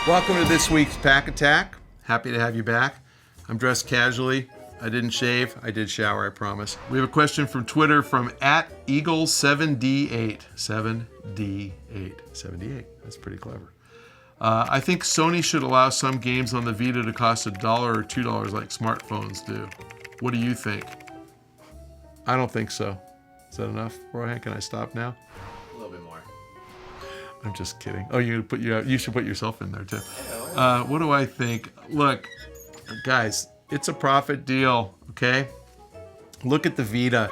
Welcome to this week's Pach-Attack. Happy to have you back. I'm dressed casually. I didn't shave. I did shower, I promise. We have a question from Twitter from @Eagle7D8. 7D8. 78. That's pretty clever. I think Sony should allow some games on the Vita to cost $1 or $2 like smartphones do. What do you think? I don't think so. Is that enough, Rohan? Can I stop now? A little bit more. I'm just kidding. Oh, you should put yourself in there too. What do I think? Look, guys, it's a profit deal, okay? Look at the Vita.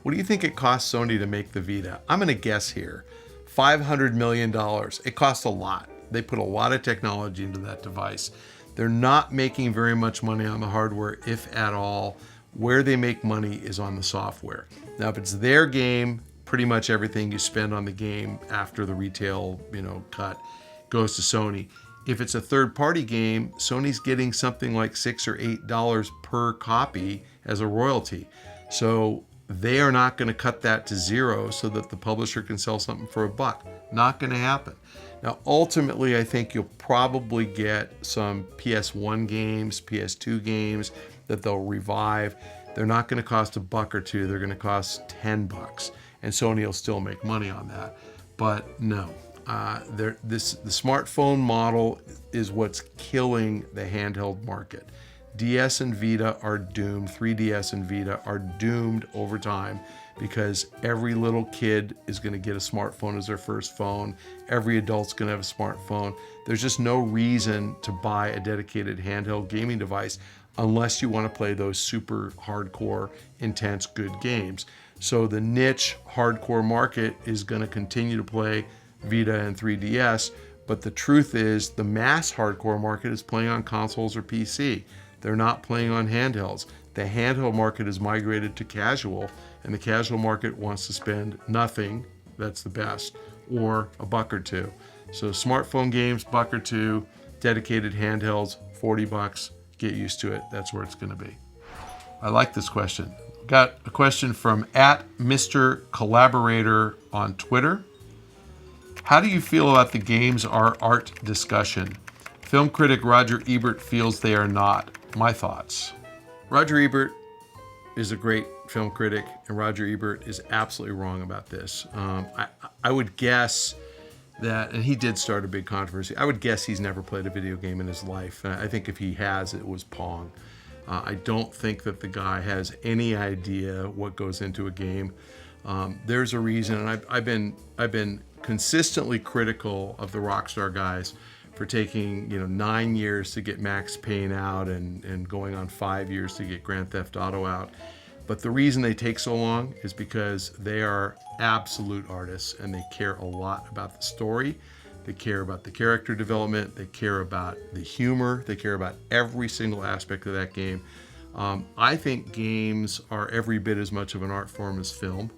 What do you think it cost Sony to make the Vita? I'm going to guess here. $500 million. It cost a lot. They put a lot of technology into that device. They're not making very much money on the hardware, if at all. Where they make money is on the software. Now, if it's their game, pretty much everything you spend on the game after the retail, cut goes to Sony. If it's a third-party game, Sony's getting something like $6 or $8 per copy as a royalty. So they are not going to cut that to zero so that the publisher can sell something for $1. Not going to happen. Now, ultimately, I think you'll probably get some PS1 games, PS2 games that they'll revive. They're not going to cost $1 or $2. They're going to cost $10, and Sony will still make money on that. But no, the smartphone model is what's killing the handheld market. DS and Vita are doomed. 3DS and Vita are doomed over time because every little kid is going to get a smartphone as their first phone. Every adult's going to have a smartphone. There's just no reason to buy a dedicated handheld gaming device unless you want to play those super hardcore, intense, good games. So the niche hardcore market is going to continue to play Vita and 3DS, but the truth is the mass hardcore market is playing on consoles or PC. They're not playing on handhelds. The handheld market is migrated to casual, and the casual market wants to spend nothing, that's the best, or $1 or $2. So smartphone games, $1 or $2, dedicated handhelds, $40, get used to it. That's where it's gonna be. I like this question. Got a question from @Mr. Collaborator on Twitter. How do you feel about the games are art discussion? Film critic Roger Ebert feels they are not. My thoughts. Roger Ebert is a great film critic, and Roger Ebert is absolutely wrong about this. I would guess that, and he did start a big controversy, I would guess he's never played a video game in his life. I think if he has, it was Pong. I don't think that the guy has any idea what goes into a game. There's a reason, and I've been consistently critical of the Rockstar guys for taking 9 years to get Max Payne out and going on 5 years to get Grand Theft Auto out. But the reason they take so long is because they are absolute artists and they care a lot about the story. They care about the character development. They care about the humor. They care about every single aspect of that game. I think games are every bit as much of an art form as film.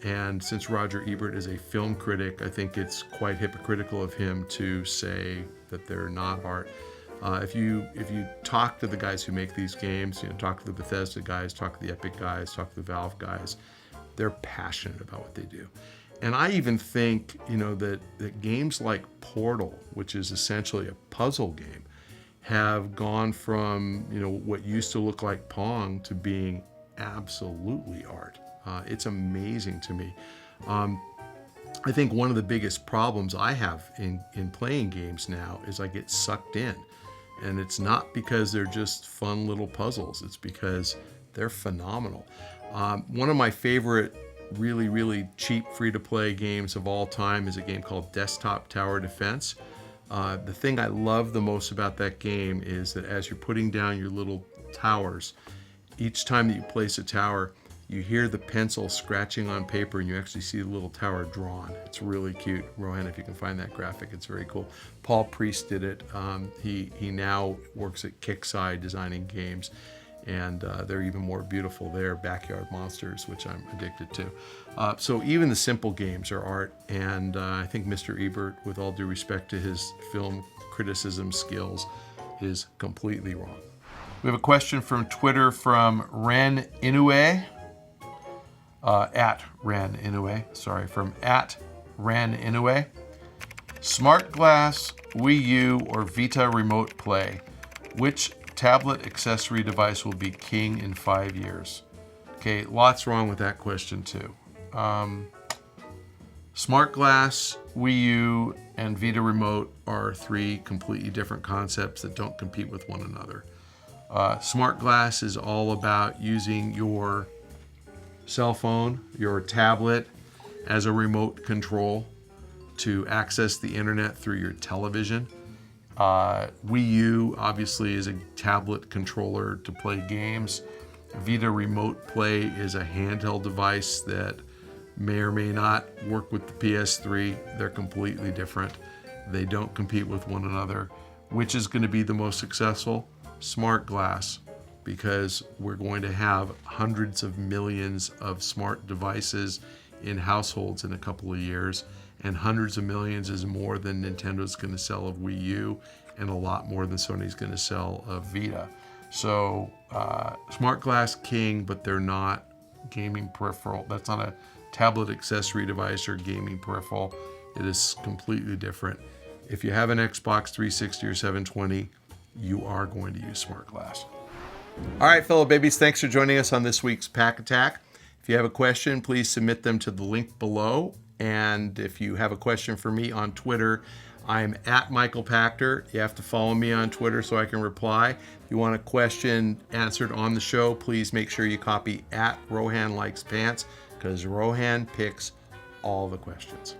And since Roger Ebert is a film critic, I think it's quite hypocritical of him to say that they're not art. If you talk to the guys who make these games, talk to the Bethesda guys, talk to the Epic guys, talk to the Valve guys, they're passionate about what they do. And I even think, that games like Portal, which is essentially a puzzle game, have gone from, what used to look like Pong to being absolutely art. It's amazing to me. I think one of the biggest problems I have in playing games now is I get sucked in. And it's not because they're just fun little puzzles. It's because they're phenomenal. One of my favorite really, really cheap free-to-play games of all time is a game called Desktop Tower Defense. The thing I love the most about that game is that as you're putting down your little towers, each time that you place a tower, you hear the pencil scratching on paper and you actually see the little tower drawn. It's really cute. Rohan, if you can find that graphic, it's very cool. Paul Priest did it. He now works at Kickside designing games. And they're even more beautiful. They're backyard monsters, which I'm addicted to. So even the simple games are art, and I think Mr. Ebert, with all due respect to his film criticism skills, is completely wrong. We have a question from Twitter from Ren Inoue, at Ren Inoue, from at Ren Inoue. Smart Glass, Wii U, or Vita Remote Play, which tablet accessory device will be king in 5 years? Okay, lots wrong with that question too. Smart Glass, Wii U, and Vita Remote are 3 completely different concepts that don't compete with one another. Smart Glass is all about using your cell phone, your tablet, as a remote control to access the internet through your television. Wii U obviously is a tablet controller to play games. Vita Remote Play is a handheld device that may or may not work with the PS3. They're completely different. They don't compete with one another. Which is going to be the most successful? Smart Glass, because we're going to have hundreds of millions of smart devices in households in a couple of years, and hundreds of millions is more than Nintendo's going to sell of Wii U, and a lot more than Sony's going to sell of Vita. So Smart Glass king, but they're not gaming peripheral. That's not a tablet accessory device or gaming peripheral. It is completely different. If you have an Xbox 360 or 720, you are going to use Smart Glass. All right, fellow babies, thanks for joining us on this week's Pach-Attack. If you have a question, please submit them to the link below. And if you have a question for me on Twitter, I'm at Michael Pachter. You have to follow me on Twitter so I can reply. If you want a question answered on the show, please make sure you copy at Rohan Likes Pants, because Rohan picks all the questions.